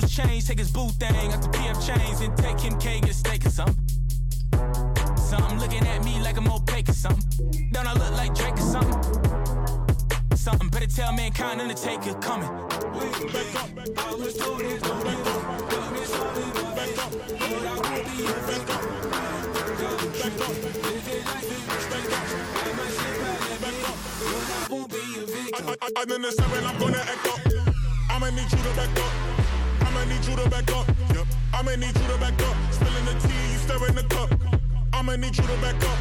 loose change, take his boo thing out the PF chains and take him K, get a steak or something. Something looking at me like I'm opaque or something. Don't I look like Drake or something? Something better tell mankind Undertaker coming. Back up, I was told it, back up, back up, back up, but I will be a back up, back up, live it like it, back up, I might slip out and back up, but I won't be a victim. I'm in the 7, I'm gonna act up. I'ma need you to back up. I'ma need you to back up. Yep. I'ma need you to back up. Spilling the tea, you stirring the cup. I'ma need you to back up.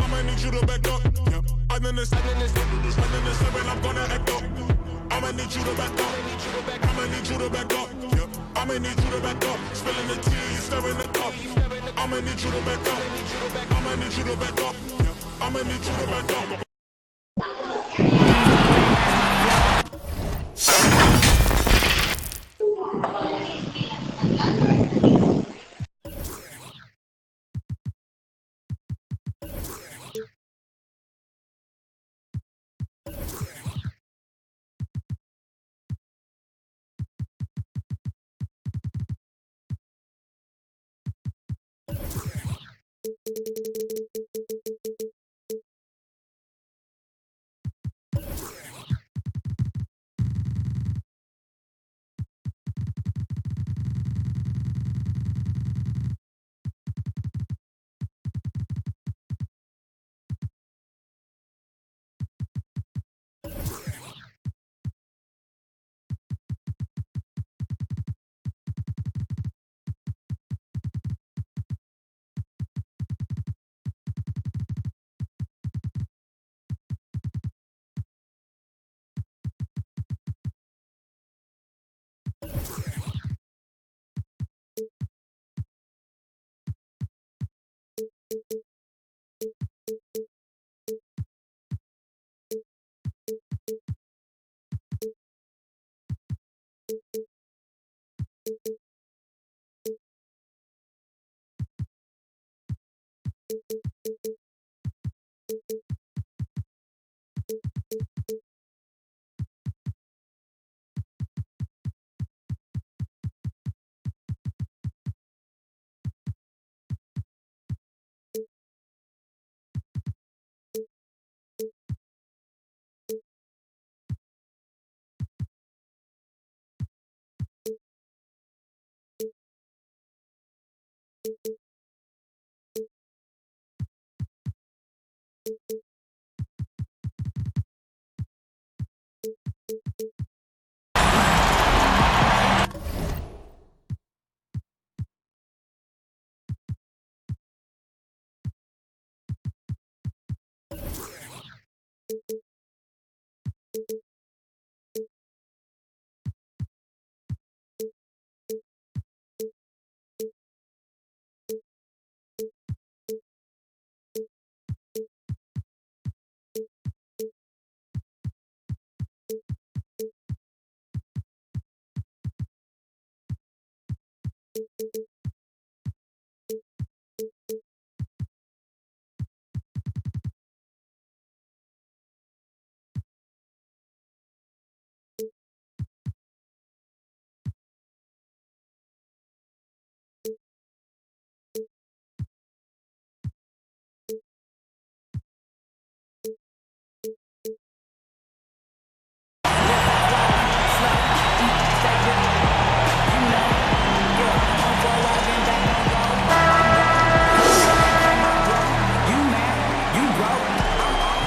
I'ma need you to back up. Yep. I'm in the 7, I'm gonna act up. I'ma need you to back up. I'ma need you to back up. Yep. I'ma need you to back up. Spilling the tea, you stirring the cup. I'ma need you to back up. I'ma need you to back up. Yep. I'ma need you to back up.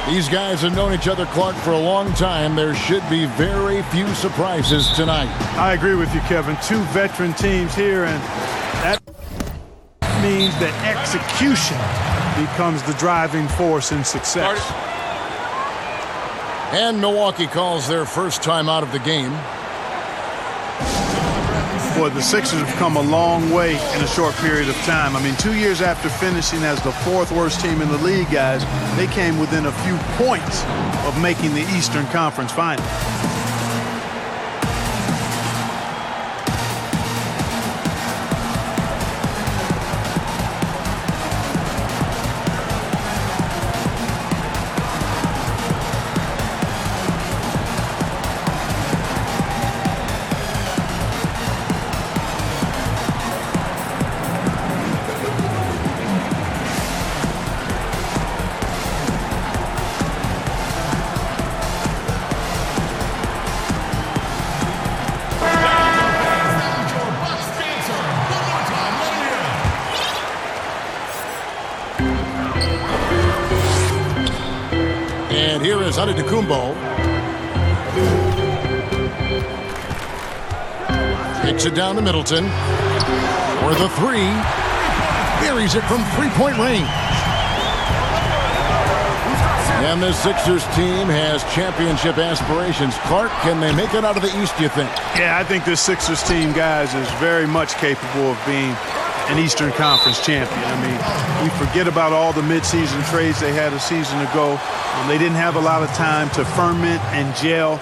These guys have known each other, Clark, for a long time. There should be very few surprises tonight. I agree with you, Kevin. Two veteran teams here, and that means that execution becomes the driving force in success. And Milwaukee calls their first time out of the game. Boy, the Sixers have come a long way in a short period of time. I mean, 2 years after finishing as the fourth worst team in the league, guys, they came within a few points of making the Eastern Conference Final. Here is Antetokounmpo. Kicks it down to Middleton. For the three. Buries it from three-point range. And the Sixers team has championship aspirations. Clark, can they make it out of the East, do you think? Yeah, I think this Sixers team, guys, is very much capable of being an Eastern Conference champion. I mean, we forget about all the midseason trades they had a season ago. They didn't have a lot of time to ferment and gel.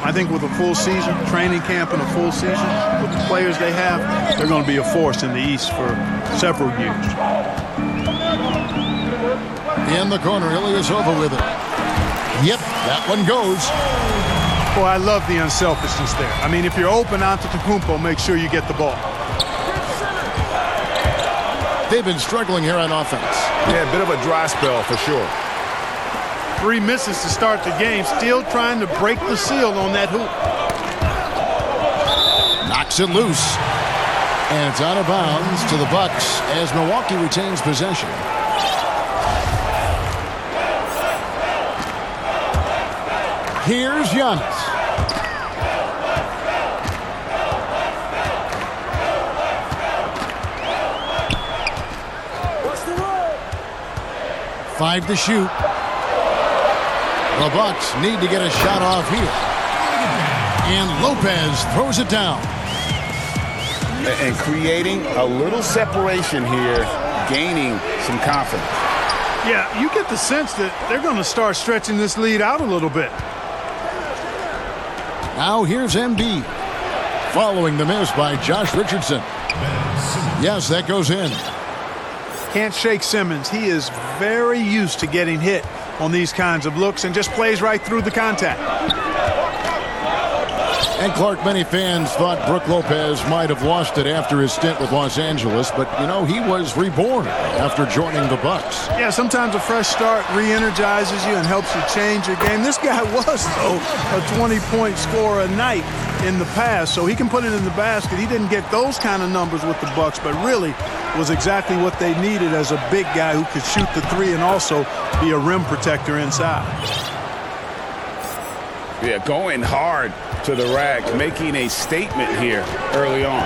I think with a full season, training camp and a full season, with the players they have, they're going to be a force in the East for several years. In the corner, Ilyasova with it. Yep, that one goes. Boy, I love the unselfishness there. I mean, if you're open Antetokounmpo, make sure you get the ball. They've been struggling here on offense. Yeah, a bit of a dry spell for sure. 3 misses to start the game, still trying to break the seal on that hoop. Knocks it loose. And it's out of bounds to the Bucks as Milwaukee retains possession. Here's Giannis. Five to shoot. The Bucks need to get a shot off here. And Lopez throws it down. And creating a little separation here, gaining some confidence. Yeah, you get the sense that they're going to start stretching this lead out a little bit. Now here's Embiid. Following the miss by Josh Richardson. Yes, that goes in. Can't shake Simmons. He is very used to getting hit on these kinds of looks and just plays right through the contact. And Clark, many fans thought Brook Lopez might have lost it after his stint with Los Angeles, but, you know, he was reborn after joining the Bucks. Yeah, sometimes a fresh start re-energizes you and helps you change your game. This guy was, though, a 20-point scorer a night in the past, so he can put it in the basket. He didn't get those kind of numbers with the Bucks, but really was exactly what they needed as a big guy who could shoot the three and also be a rim protector inside. Yeah, going hard to the rack, making a statement here early on.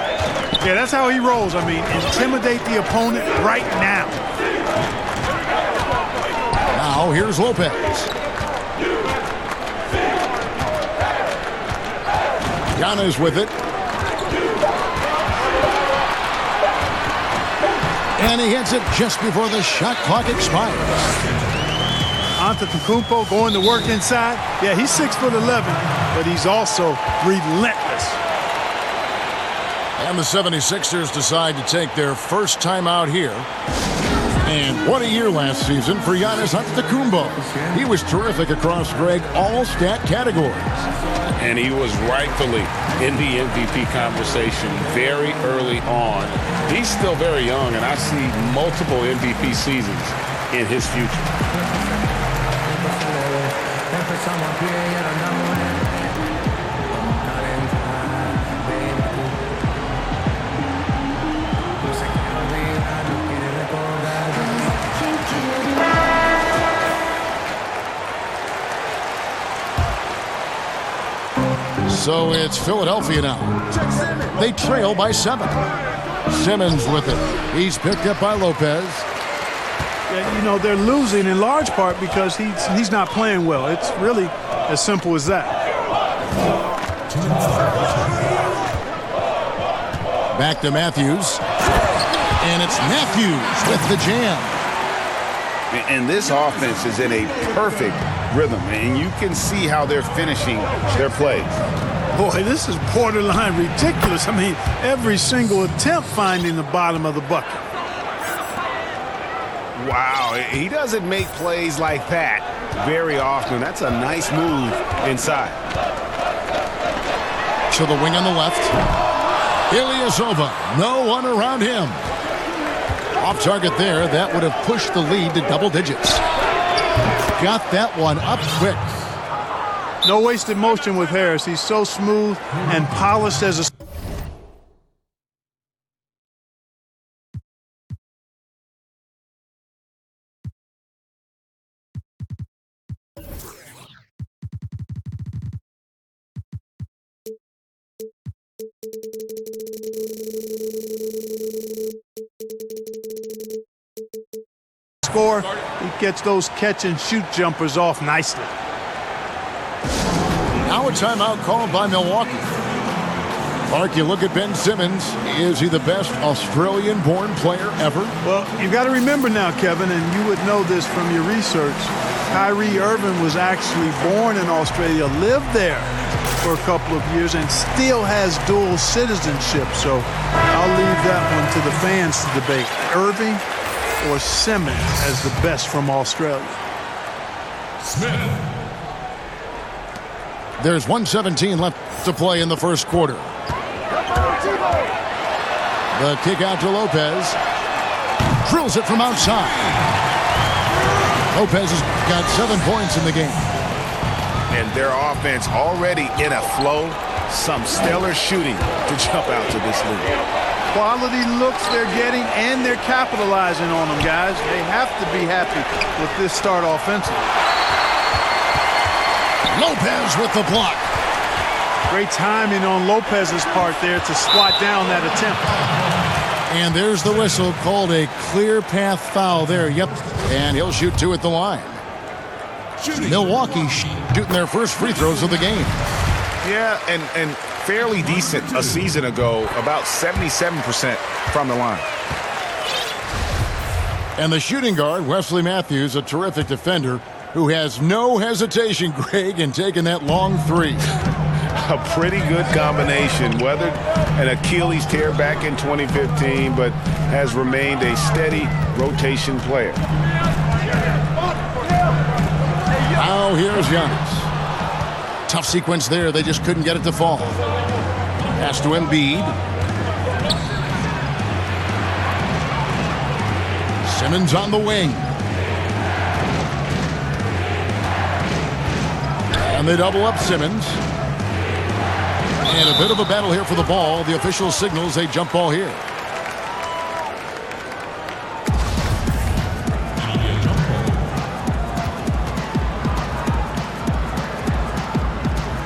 Yeah, that's how he rolls. I mean, intimidate the opponent right now. Now here's Lopez. Giannis with it. And he hits it just before the shot clock expires. Antetokounmpo going to work inside. Yeah, he's 6'11", but he's also relentless. And the 76ers decide to take their first time out here. And what a year last season for Giannis Antetokounmpo. He was terrific across, Greg, all stat categories. And he was rightfully in the MVP conversation very early on. He's still very young, and I see multiple MVP seasons in his future. So it's Philadelphia now. They trail by 7. Simmons with it. He's picked up by Lopez. Yeah, you know, they're losing in large part because he's not playing well. It's really as simple as that. Back to Matthews. And it's Matthews with the jam. And this offense is in a perfect rhythm, and you can see how they're finishing their plays. Boy, this is borderline ridiculous. I mean, every single attempt finding the bottom of the bucket. Wow, he doesn't make plays like that very often. That's a nice move inside. To the wing on the left. Ilyasova, no one around him. Off target there, that would have pushed the lead to double digits. Got that one up quick. No wasted motion with Harris. He's so smooth and polished as a gets those catch-and-shoot jumpers off nicely. Now a timeout called by Milwaukee. Mark, you look at Ben Simmons. Is he the best Australian-born player ever? Well, you got to remember now, Kevin, and you would know this from your research, Kyrie Irving was actually born in Australia, lived there for a couple of years, and still has dual citizenship. So I'll leave that one to the fans to debate. Irving or Simmons as the best from Australia? Smith. There's 1:17 left to play in the first quarter. The kick out to Lopez. Drills it from outside. Lopez has got 7 points in the game. And their offense already in a flow. Some stellar shooting to jump out to this league. Quality looks they're getting, and they're capitalizing on them, guys. They have to be happy with this start offensively. Lopez with the block. Great timing on Lopez's part there to swat down that attempt. And there's the whistle, called a clear path foul there. Yep, and he'll shoot 2 at the line. Milwaukee shooting their first free throws of the game. Yeah, and fairly decent a season ago, about 77% from the line. And the shooting guard, Wesley Matthews, a terrific defender, who has no hesitation, Greg, in taking that long three. A pretty good combination. Weathered an Achilles tear back in 2015, but has remained a steady rotation player. Now here's Giannis. Tough sequence there. They just couldn't get it to fall. Pass to Embiid. Simmons on the wing. And they double up Simmons. And a bit of a battle here for the ball. The official signals a jump ball here.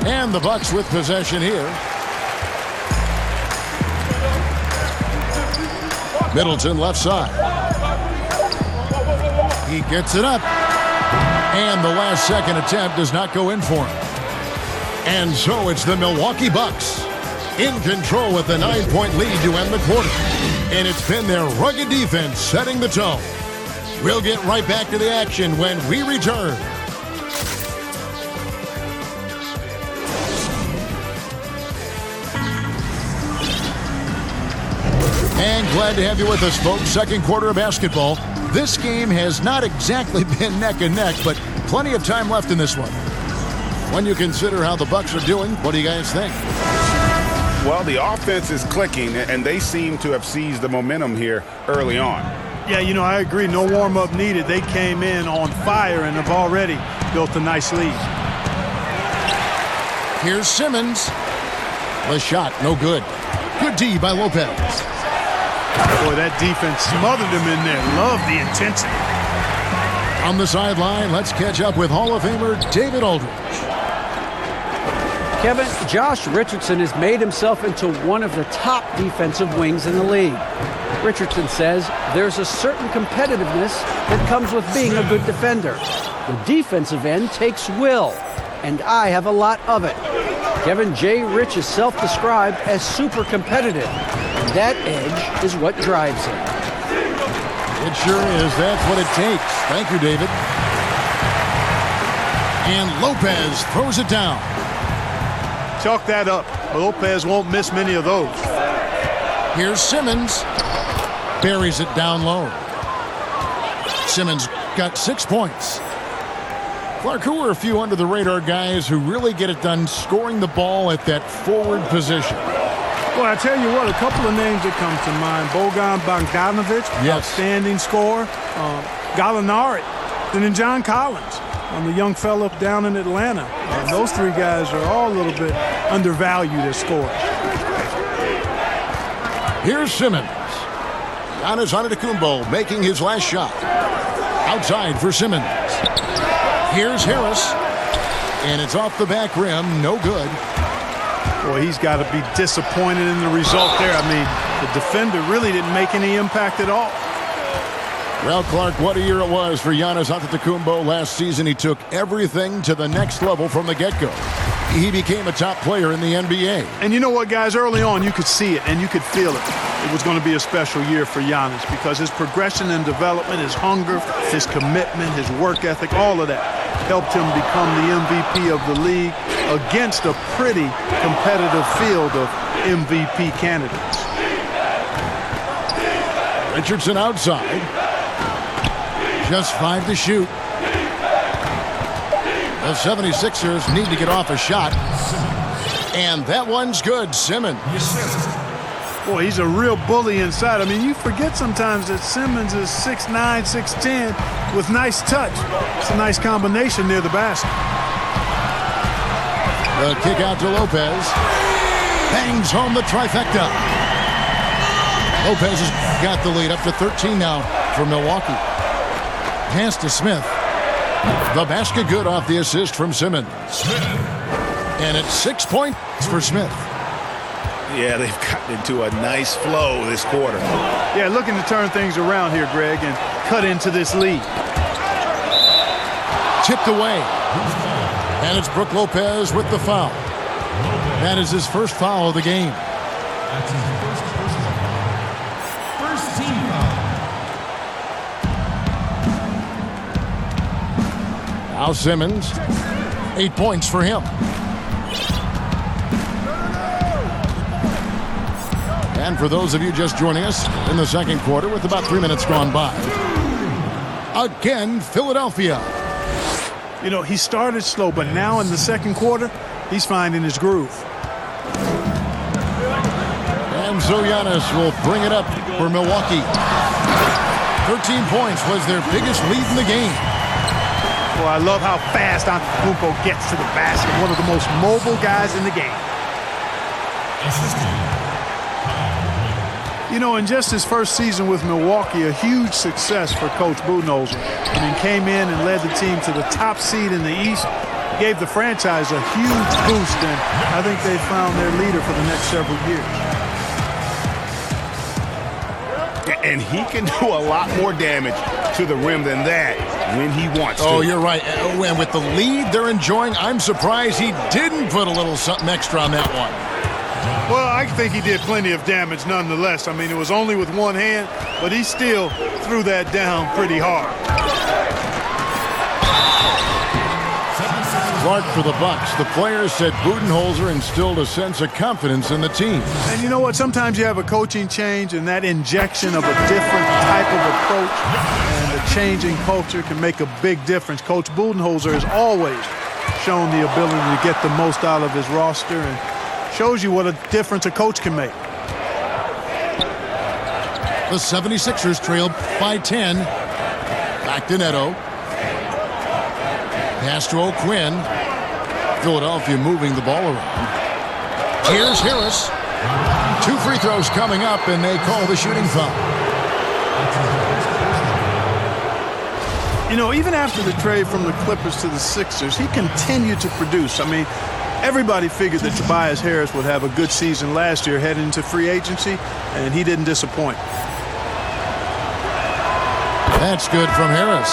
And the Bucks with possession here. Middleton left side. He gets it up. And the last second attempt does not go in for him. And so it's the Milwaukee Bucks in control with the 9-point lead to end the quarter. And it's been their rugged defense setting the tone. We'll get right back to the action when we return. And glad to have you with us, folks. Second quarter of basketball. This game has not exactly been neck and neck, but plenty of time left in this one. When you consider how the Bucks are doing, what do you guys think? Well, the offense is clicking, and they seem to have seized the momentum here early on. Yeah, you know, I agree. No warm-up needed. They came in on fire and have already built a nice lead. Here's Simmons. The shot, no good. Good D by Lopez. Boy, that defense smothered him in there. Love the intensity. On the sideline, let's catch up with Hall of Famer David Aldridge. Kevin, Josh Richardson has made himself into one of the top defensive wings in the league. Richardson says there's a certain competitiveness that comes with being a good defender. The defensive end takes will, and I have a lot of it. Kevin J. Rich is self-described as super competitive. And that edge is what drives him. It sure is. That's what it takes. Thank you, David. And Lopez throws it down. Chalk that up. Lopez won't miss many of those. Here's Simmons. Buries it down low. Simmons got 6 points. Clark, who are a few under-the-radar guys who really get it done scoring the ball at that forward position? Well, I tell you what, a couple of names that come to mind. Bojan Bogdanovic, outstanding scorer. Gallinari, and then John Collins, the young fellow down in Atlanta. Those three guys are all a little bit undervalued as scorers. Here's Simmons. Giannis Antetokounmpo making his last shot. Outside for Simmons. Here's Harris. And it's off the back rim. No good. Boy, he's got to be disappointed in the result there. I mean, the defender really didn't make any impact at all. Well, Clark, what a year it was for Giannis Antetokounmpo last season. He took everything to the next level from the get-go. He became a top player in the NBA. And you know what, guys? Early on, you could see it and you could feel it. It was going to be a special year for Giannis because his progression and development, his hunger, his commitment, his work ethic, all of that helped him become the MVP of the league against a pretty competitive field of MVP candidates. Richardson outside. Just 5 to shoot. The 76ers need to get off a shot. And that one's good. Simmons. Boy, he's a real bully inside. I mean, you forget sometimes that Simmons is 6'9", 6'10", with nice touch. It's a nice combination near the basket. The kick out to Lopez. Bangs home the trifecta. Lopez has got the lead up to 13 now for Milwaukee. Pass to Smith. The basket good off the assist from Simmons. And it's 6 points for Smith. Yeah, they've gotten into a nice flow this quarter. Yeah, looking to turn things around here, Greg, and cut into this lead. Tipped away. And it's Brook Lopez with the foul. That is his first foul of the game. First team foul. Now Simmons, 8 points for him. And for those of you just joining us in the second quarter with about 3 minutes gone by. Again, Philadelphia. You know, he started slow, but now in the second quarter, he's finding his groove. And so Giannis will bring it up for Milwaukee. 13 points was their biggest lead in the game. Well, I love how fast Antetokounmpo gets to the basket. One of the most mobile guys in the game. You know, in just his first season with Milwaukee, a huge success for Coach Budenholzer. I mean, came in and led the team to the top seed in the East, gave the franchise a huge boost, and I think they found their leader for the next several years. And he can do a lot more damage to the rim than that when he wants to. Oh, you're right. And with the lead they're enjoying, I'm surprised he didn't put a little something extra on that one. Well, I think he did plenty of damage nonetheless. I mean, it was only with one hand, but he still threw that down pretty hard. Clark for the Bucks. The players said Budenholzer instilled a sense of confidence in the team. And you know what? Sometimes you have a coaching change, and that injection of a different type of approach and a change in culture can make a big difference. Coach Budenholzer has always shown the ability to get the most out of his roster and shows you what a difference a coach can make. The 76ers trailed by 10. Back to Neto. Pass to O'Quinn. Philadelphia moving the ball around. Here's Harris. 2 free throws coming up, and they call the shooting foul. You know, even after the trade from the Clippers to the Sixers, he continued to produce. I mean, everybody figured that Tobias Harris would have a good season last year heading into free agency, and he didn't disappoint. That's good from Harris.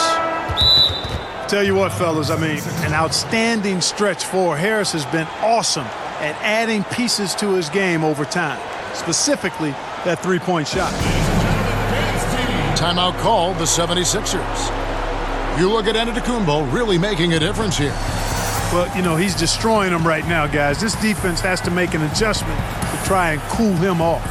Tell you what, fellas, I mean, an outstanding stretch for Harris has been awesome at adding pieces to his game over time, specifically that three-point shot. Timeout called the 76ers. You look at Antetokounmpo really making a difference here. Well, you know, he's destroying them right now, guys. This defense has to make an adjustment to try and cool him off.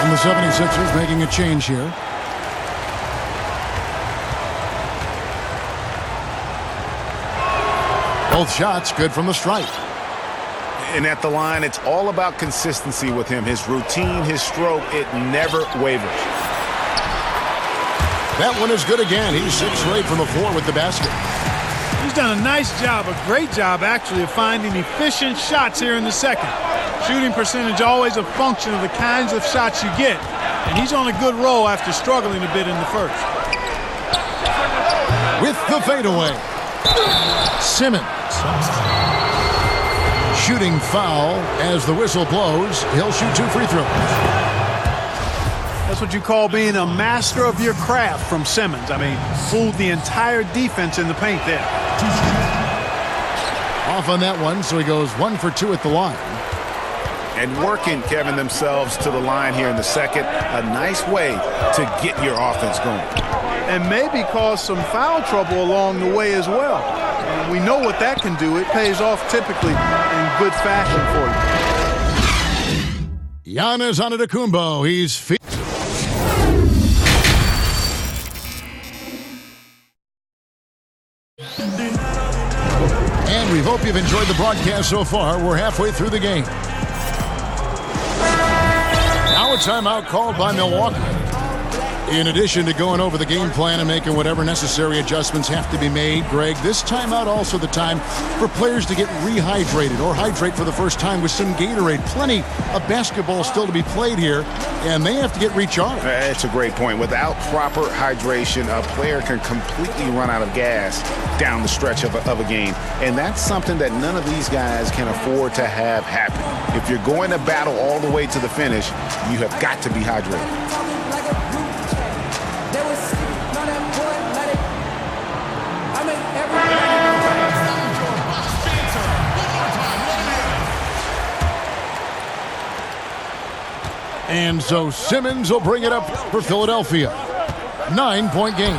The 76ers making a change here. Both shots good from the stripe. And at the line, it's all about consistency with him. His routine, his stroke, it never wavers. That one is good again. He's 6 straight from the floor with the basket. He's done a nice job, a great job actually, of finding efficient shots here in the second. Shooting percentage always a function of the kinds of shots you get. And he's on a good roll after struggling a bit in the first. With the fadeaway, Simmons. Shooting foul as the whistle blows. He'll shoot 2 free throws. That's what you call being a master of your craft from Simmons. I mean, fooled the entire defense in the paint there. Off on that one, so he goes 1 for 2 at the line. And working, Kevin, themselves to the line here in the second. A nice way to get your offense going. And maybe cause some foul trouble along the way as well. We know what that can do. It pays off typically in good fashion for you. Giannis Antetokounmpo. He's and we hope you've enjoyed the broadcast so far. We're halfway through the game. Now a timeout called by Milwaukee. In addition to going over the game plan and making whatever necessary adjustments have to be made, Greg, this timeout also the time for players to get rehydrated or hydrate for the first time with some Gatorade. Plenty of basketball still to be played here, and they have to get recharged. That's a great point. Without proper hydration, a player can completely run out of gas down the stretch of a game, and that's something that none of these guys can afford to have happen. If you're going to battle all the way to the finish, you have got to be hydrated. And so Simmons will bring it up for Philadelphia. 9-point game.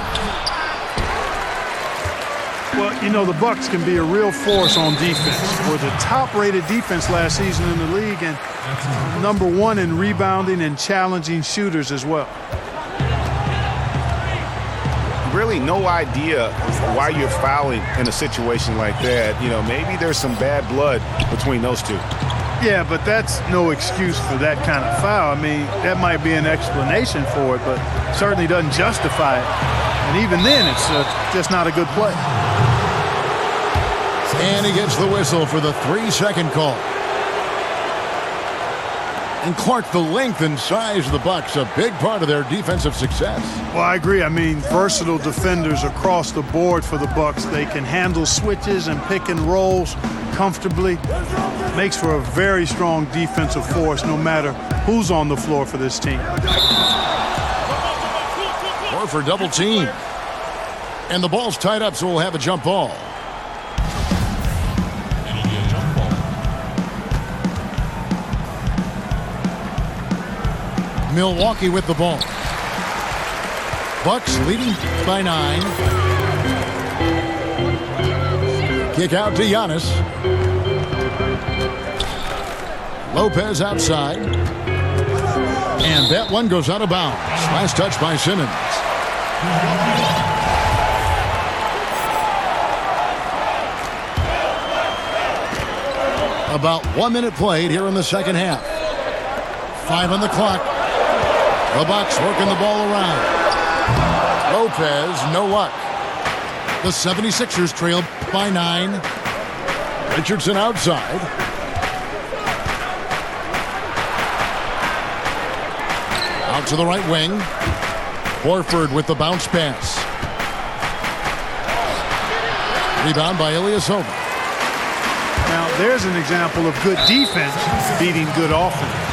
Well, you know, the Bucks can be a real force on defense. Were the top-rated defense last season in the league and #1 in rebounding and challenging shooters as well. Really no idea why you're fouling in a situation like that. You know, maybe there's some bad blood between those two. Yeah, but that's no excuse for that kind of foul. I mean, that might be an explanation for it, but certainly doesn't justify it. And even then, it's just not a good play. And he gets the whistle for the 3-second call. And Clark, the length and size of the Bucks, a big part of their defensive success. Well, I agree. I mean, versatile defenders across the board for the Bucks. They can handle switches and pick and rolls comfortably. Makes for a very strong defensive force no matter who's on the floor for this team. Or for double team. And the ball's tied up, so we'll have a jump ball. Milwaukee with the ball. Bucks leading by 9. Kick out to Giannis. Lopez outside. And that one goes out of bounds. Last touch by Simmons. About 1 minute played here in the second half. 5 on the clock. The Bucks working the ball around. Lopez, no luck. The 76ers trail by 9. Richardson outside. Out to the right wing. Horford with the bounce pass. Rebound by Ilyasova. Now, there's an example of good defense beating good offense.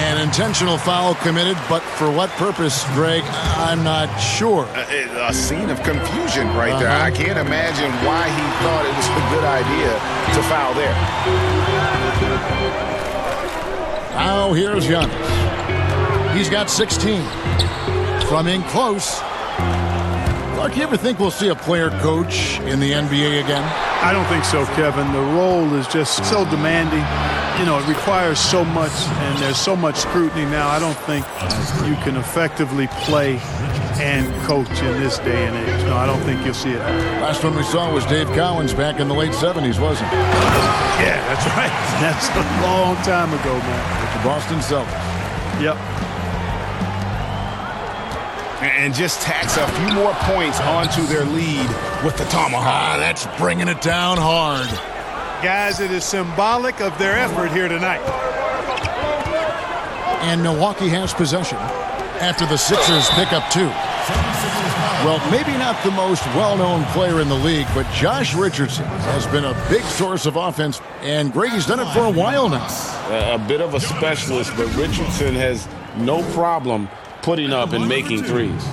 An intentional foul committed, but for what purpose, Greg, I'm not sure. A scene of confusion right there. I can't imagine why he thought it was a good idea to foul there. Now here's Giannis. He's got 16. From in close. Clark, you ever think we'll see a player coach in the NBA again? I don't think so, Kevin. The role is just so demanding. You know, it requires so much, and there's so much scrutiny now. I don't think you can effectively play and coach in this day and age. No, I don't think you'll see it. Last one we saw was Dave Cowens back in the late 70s, wasn't it? Yeah, that's right. That's a long time ago, man. With the Boston Celtics. Yep. And just tacks a few more points onto their lead with the tomahawk. That's bringing it down hard. Guys, it is symbolic of their effort here tonight. And Milwaukee has possession after the Sixers pick up 2. Well, maybe not the most well-known player in the league, but Josh Richardson has been a big source of offense, and Grady's done it for a while now. A bit of a specialist, but Richardson has no problem putting up and making threes.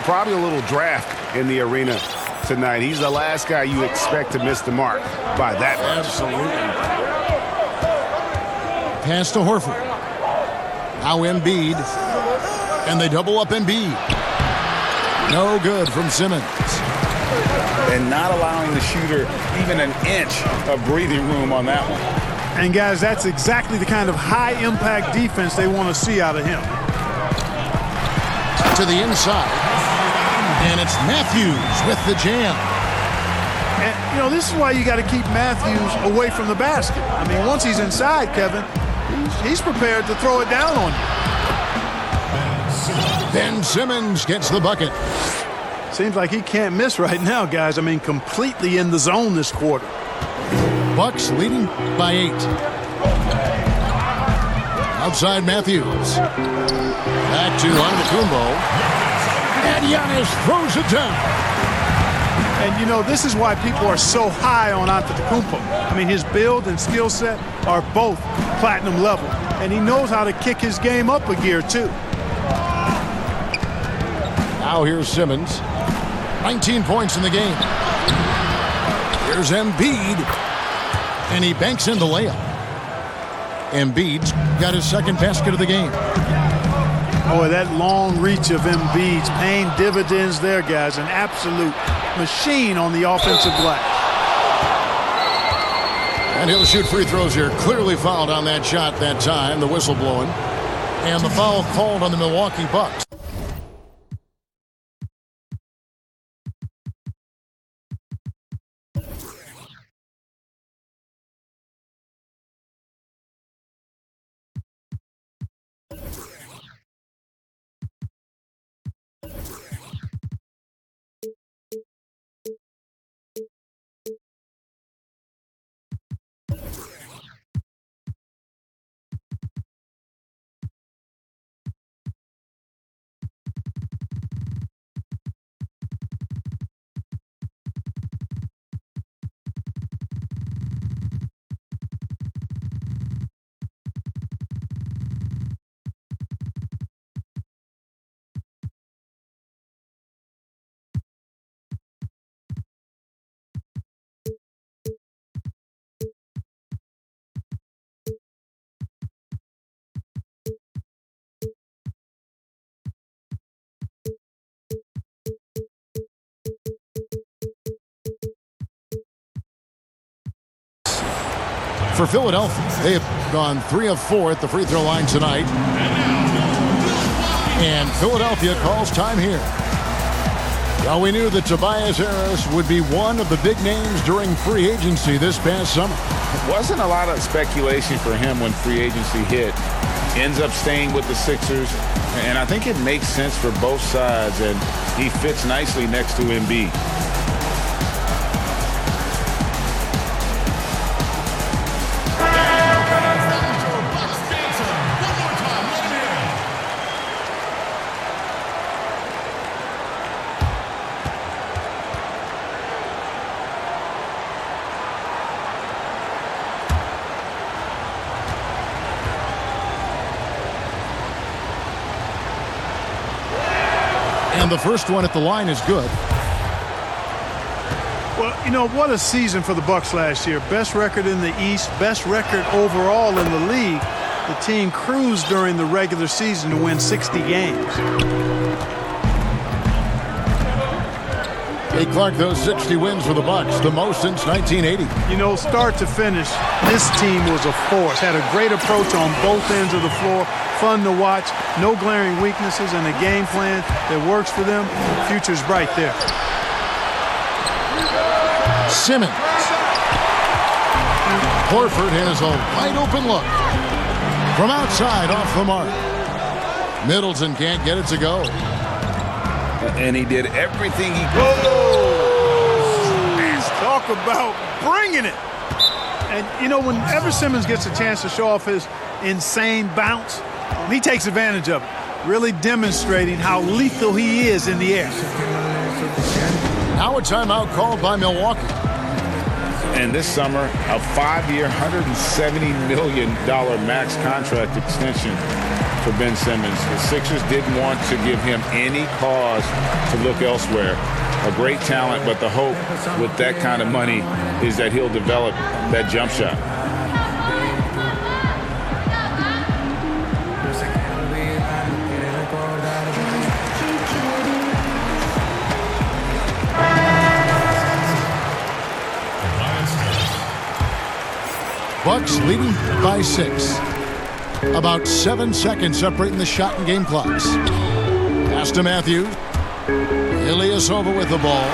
Probably a little draft in the arena tonight. He's the last guy you expect to miss the mark by that much. Absolutely. Pass to Horford. Now Embiid. And they double up Embiid. No good from Simmons. And not allowing the shooter even an inch of breathing room on that one. And, guys, that's exactly the kind of high-impact defense they want to see out of him. To the inside. And it's Matthews with the jam. And, you know, this is why you got to keep Matthews away from the basket. I mean, once he's inside, Kevin, he's prepared to throw it down on you. Ben Simmons gets the bucket. Seems like he can't miss right now, guys. I mean, completely in the zone this quarter. Bucks leading by 8. Outside Matthews. Back to Antetokounmpo. And Giannis throws it down. And, you know, this is why people are so high on Antetokounmpo. I mean, his build and skill set are both platinum level. And he knows how to kick his game up a gear, too. Now here's Simmons. 19 points in the game. Here's Embiid. And he banks in the layup. Embiid's got his second basket of the game. Boy, that long reach of Embiid's paying dividends there, guys. An absolute machine on the offensive glass. And he'll shoot free throws here. Clearly fouled on that shot that time. The whistle blowing. And the foul called on the Milwaukee Bucks. For Philadelphia, they have gone 3 of 4 at the free throw line tonight. And Philadelphia calls time here. Well, we knew that Tobias Harris would be one of the big names during free agency this past summer. Wasn't a lot of speculation for him when free agency hit. Ends up staying with the Sixers. And I think it makes sense for both sides. And he fits nicely next to Embiid. And the first one at the line is good. Well, you know, what a season for the Bucks last year. Best record in the East, best record overall in the league. The team cruised during the regular season to win 60 games. Clark, those 60 wins for the Bucks, the most since 1980. You know, start to finish, this team was a force. Had a great approach on both ends of the floor. Fun to watch. No glaring weaknesses, and a game plan that works for them. Future's bright there. Simmons. Horford has a wide open look. From outside, off the mark. Middleton can't get it to go. And he did everything he could. Talk about bringing it. And, you know, whenever Simmons gets a chance to show off his insane bounce, he takes advantage of it, really demonstrating how lethal he is in the air. Now a timeout called by Milwaukee. And this summer, a 5-year, $170 million max contract extension for Ben Simmons. The Sixers didn't want to give him any cause to look elsewhere. A great talent, but the hope with that kind of money is that he'll develop that jump shot. Bucks leading by 6. About 7 seconds separating the shot and game clocks. Pass to Matthews. Ilyasova with the ball.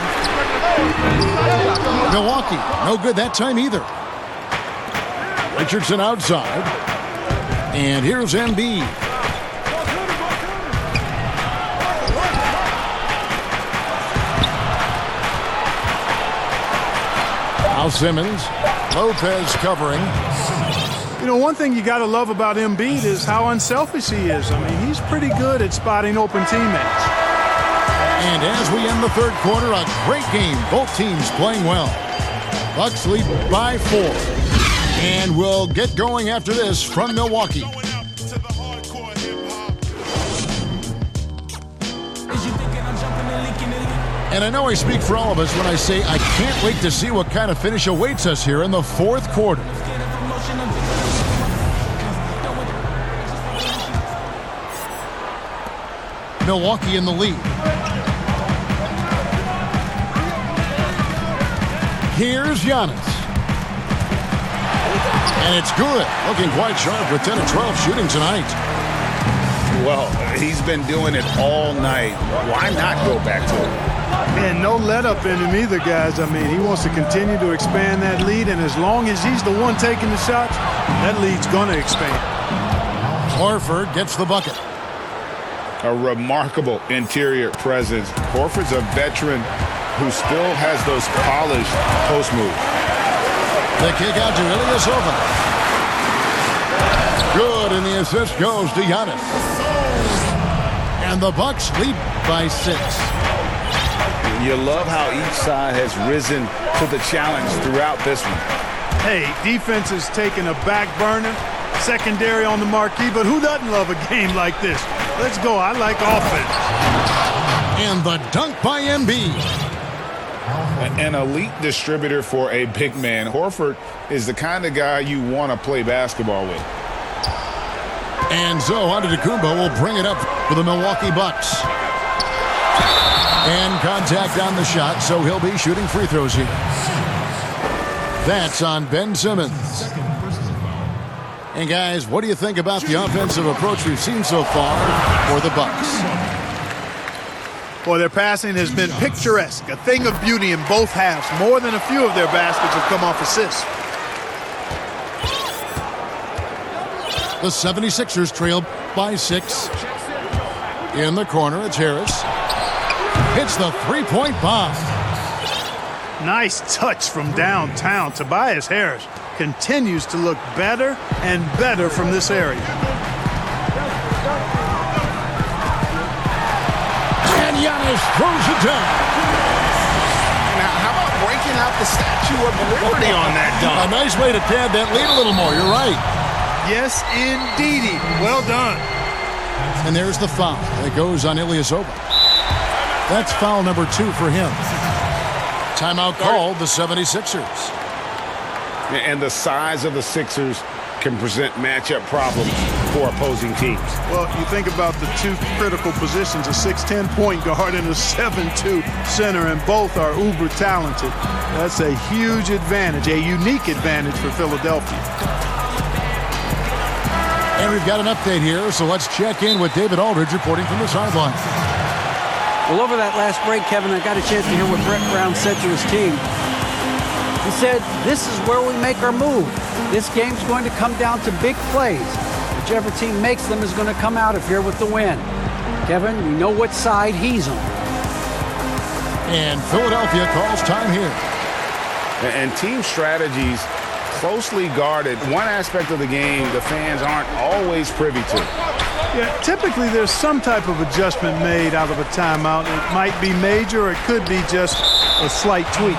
Milwaukee, no good that time either. Richardson outside. And here's Embiid. Now Simmons. Lopez covering. You know, one thing you got to love about Embiid is how unselfish he is. I mean, he's pretty good at spotting open teammates. And as we end the third quarter, a great game. Both teams playing well. Bucks lead by 4. And we'll get going after this from Milwaukee. And I know I speak for all of us when I say I can't wait to see what kind of finish awaits us here in the fourth quarter. Milwaukee in the lead. Here's Giannis. And it's good. Looking quite sharp with 10 of 12 shooting tonight. Well, he's been doing it all night. Why not go back to it? And no let up in him either, guys. I mean, he wants to continue to expand that lead, and as long as he's the one taking the shots, that lead's going to expand. Horford gets the bucket. A remarkable interior presence. Horford's a veteran who still has those polished post moves. The kick out to Ilyasova. Good, and the assist goes to Giannis. And the Bucks lead by 6. You love how each side has risen to the challenge throughout this one. Hey, defense is taking a back burner, secondary on the marquee, but who doesn't love a game like this? Let's go. I like offense. And the dunk by Embiid. An elite distributor for a big man. Horford is the kind of guy you want to play basketball with. And so Antetokounmpo will bring it up for the Milwaukee Bucks. And contact on the shot, so he'll be shooting free throws here. That's on Ben Simmons. And guys, what do you think about the offensive approach we've seen so far for the Bucks? Boy, their passing has been picturesque, a thing of beauty in both halves. More than a few of their baskets have come off assists. The 76ers trail by 6. In the corner, it's Harris. Hits the three-point bomb. Nice touch from downtown. Tobias Harris continues to look better and better from this area. And Giannis throws it down. Now, how about breaking out the Statue of Liberty on that dunk? A nice way to pad that lead a little more. You're right. Yes, indeedy. Well done. And there's the foul that goes on Ilyasova. That's foul number 2 for him. Timeout called the 76ers. And the size of the Sixers can present matchup problems for opposing teams. Well, you think about the two critical positions, a 6'10 point guard and a 7'2 center, and both are uber talented. That's a huge advantage, a unique advantage for Philadelphia. And we've got an update here, so let's check in with David Aldridge reporting from the sideline. Well, over that last break, Kevin, I got a chance to hear what Brett Brown said to his team. He said, this is where we make our move. This game's going to come down to big plays. Whichever team makes them is going to come out of here with the win. Kevin, we know what side he's on. And Philadelphia calls time here. And team strategies closely guarded. One aspect of the game the fans aren't always privy to. Yeah, typically there's some type of adjustment made out of a timeout. It might be major or it could be just a slight tweak.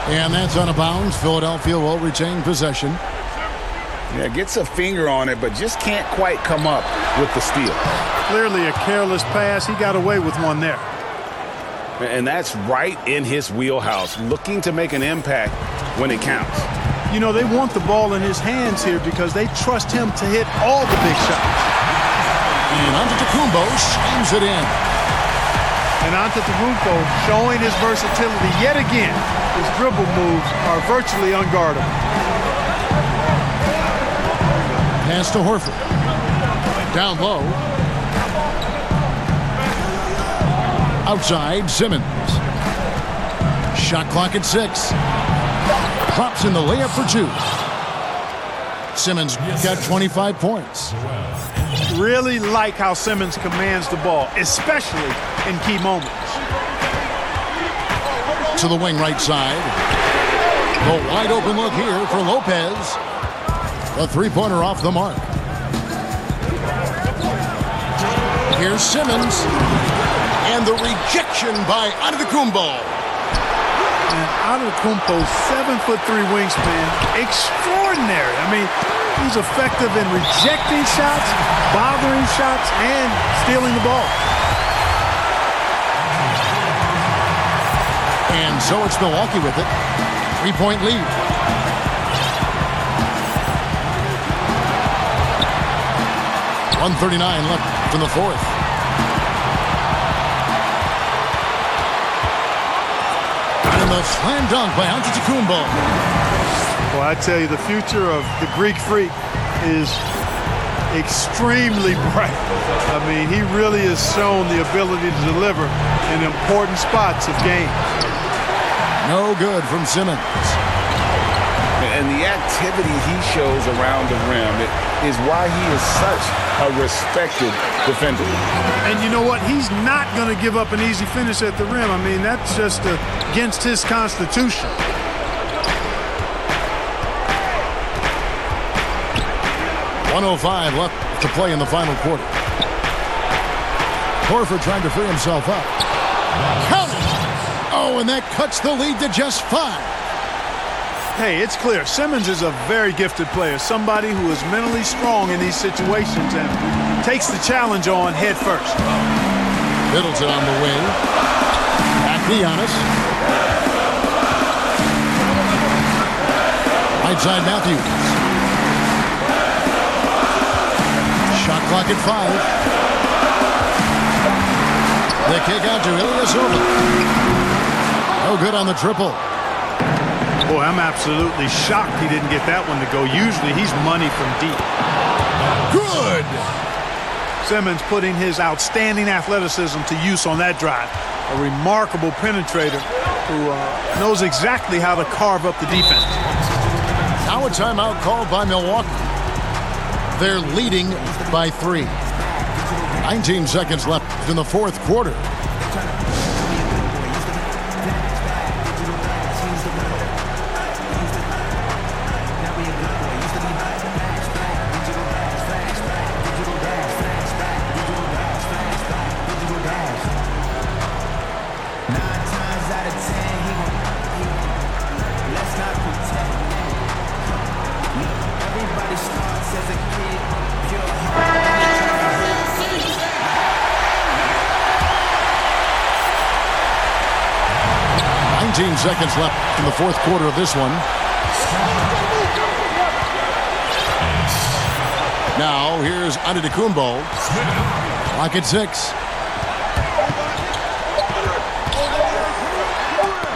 And that's out of bounds. Philadelphia will retain possession. Yeah, gets a finger on it, but just can't quite come up with the steal. Clearly a careless pass. He got away with one there. And that's right in his wheelhouse, looking to make an impact when it counts. You know, they want the ball in his hands here because they trust him to hit all the big shots. And Antetokounmpo slams it in. And Antetokounmpo showing his versatility yet again. His dribble moves are virtually unguardable. Pass to Horford. Down low. Outside, Simmons. Shot clock at 6. Drops in the layup for 2. Simmons got 25 points. Really like how Simmons commands the ball, especially in key moments. To the wing right side. The wide open look here for Lopez. A three-pointer off the mark. Here's Simmons. And the rejection by Antetokounmpo. And Antetokounmpo's 7'3" wingspan, extraordinary. I mean, he's effective in rejecting shots, bothering shots, and stealing the ball. And so it's Milwaukee with it. 3-point lead. .139 left in the fourth. And the slam dunk by Antetokounmpo. Well, I tell you, the future of the Greek Freak is extremely bright. I mean, he really has shown the ability to deliver in important spots of games. No good from Simmons. And the activity he shows around the rim is why he is such a respected defender. And you know what? He's not going to give up an easy finish at the rim. I mean, that's just against his constitution. .105 left to play in the final quarter. Horford trying to free himself up. Count it! Oh, and that cuts the lead to just 5. Hey, it's clear. Simmons is a very gifted player, somebody who is mentally strong in these situations and takes the challenge on head first. Middleton on the wing. Back to Giannis. Right side Matthews. Shot clock at 5. The kick out to Ilyasova. No good on the triple. Boy, I'm absolutely shocked he didn't get that one to go. Usually he's money from deep. Good! Simmons putting his outstanding athleticism to use on that drive. A remarkable penetrator who knows exactly how to carve up the defense. Now a timeout called by Milwaukee. They're leading by 3. 19 seconds left in the fourth quarter. Seconds left in the fourth quarter of this one. Now here's Antetokounmpo. Lock at 6.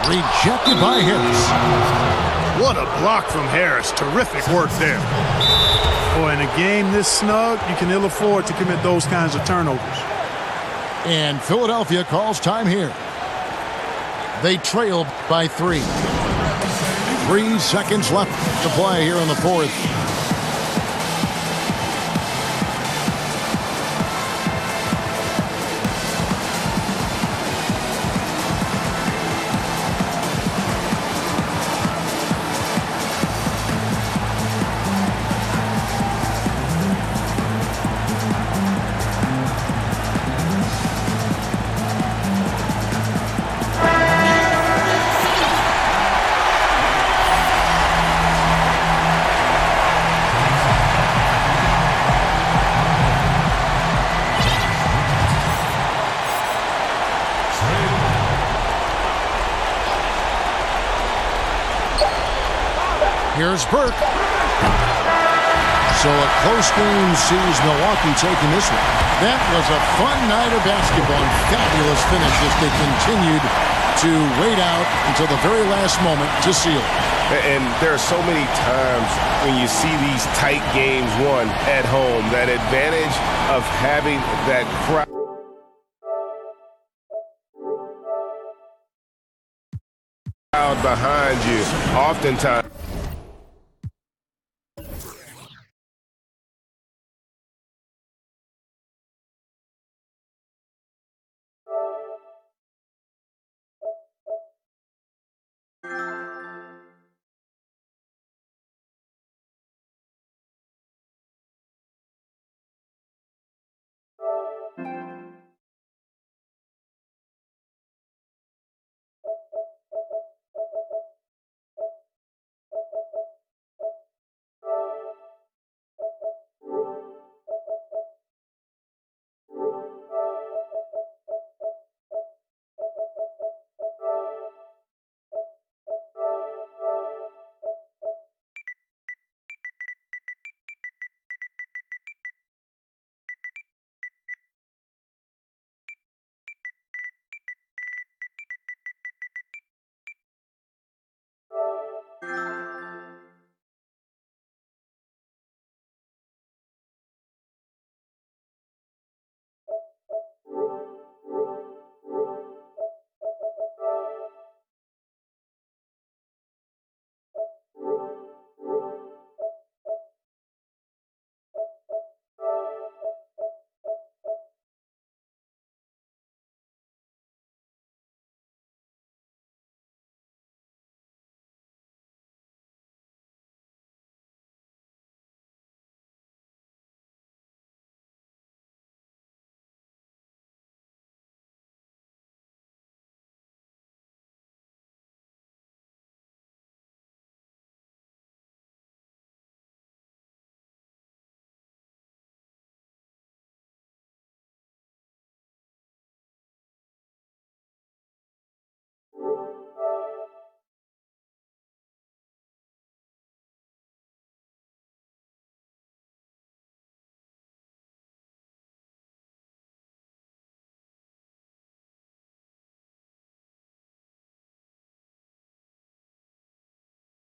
Rejected by Harris. What a block from Harris. Terrific work there. Boy, in a game this snug, you can ill afford to commit those kinds of turnovers. And Philadelphia calls time here. They trail by 3. 3 seconds left to play here in the fourth. Here's Burke. So a close game sees Milwaukee taking this one. That was a fun night of basketball and fabulous finish as they continued to wait out until the very last moment to seal it. And there are so many times when you see these tight games won at home, that advantage of having that crowd behind you, oftentimes.